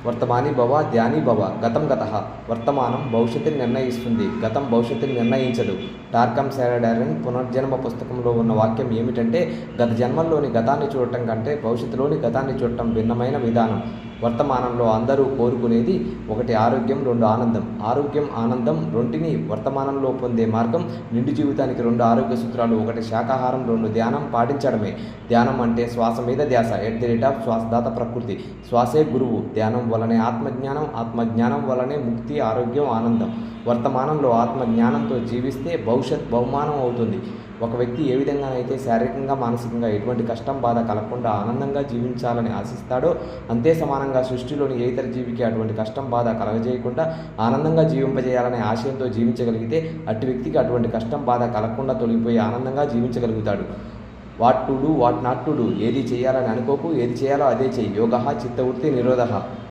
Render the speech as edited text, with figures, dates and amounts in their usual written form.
వర్తమాని భవ ధ్యాని భవ. గతం గతః. వర్తమానం భవిష్యత్తుని నిర్ణయిస్తుంది, గతం భవిష్యత్తుని నిర్ణయించదు. టార్కమ్ శారడారన్ పునర్జన్మ పుస్తకంలో ఉన్న వాక్యం ఏమిటంటే, గత జన్మల్లోని గతాన్ని చూడటం కంటే భవిష్యత్తులోని గతాన్ని చూడటం భిన్నమైన విధానం. వర్తమానంలో అందరూ కోరుకునేది ఒకటి ఆరోగ్యం, రెండు ఆనందం. ఆరోగ్యం, ఆనందం రెంటిని వర్తమానంలో పొందే మార్గం. నిండు జీవితానికి రెండు ఆరోగ్య సూత్రాలు: ఒకటి శాకాహారం, రెండు ధ్యానం పాటించడమే. ధ్యానం అంటే శ్వాస మీద ధ్యాస. శ్వాసదాత ప్రకృతి. శ్వాసే గురువు. ధ్యానం వలనే ఆత్మజ్ఞానం, ఆత్మజ్ఞానం వలనే ముక్తి, ఆరోగ్యం, ఆనందం. వర్తమానంలో ఆత్మజ్ఞానంతో జీవిస్తే భవిష్యత్ బహుమానం అవుతుంది. ఒక వ్యక్తి ఏ విధంగానైతే శారీరకంగా, మానసికంగా ఎటువంటి కష్టం, బాధ కలగకుండా ఆనందంగా జీవించాలని ఆశిస్తాడో, అంతే సమానంగా సృష్టిలోని ఏ ఇతర జీవికి అటువంటి కష్టం, బాధ కలగజేయకుండా ఆనందంగా జీవింపజేయాలనే ఆశయంతో జీవించగలిగితే అట్టి వ్యక్తికి అటువంటి కష్టం, బాధ కలగకుండా తొలగిపోయి ఆనందంగా జీవించగలుగుతాడు. What to do, what not to do. ఏది చేయాలని అనుకోకు, ఏది చేయాలో అదే చెయ్యి. యోగః చిత్తవృత్తి నిరోధః.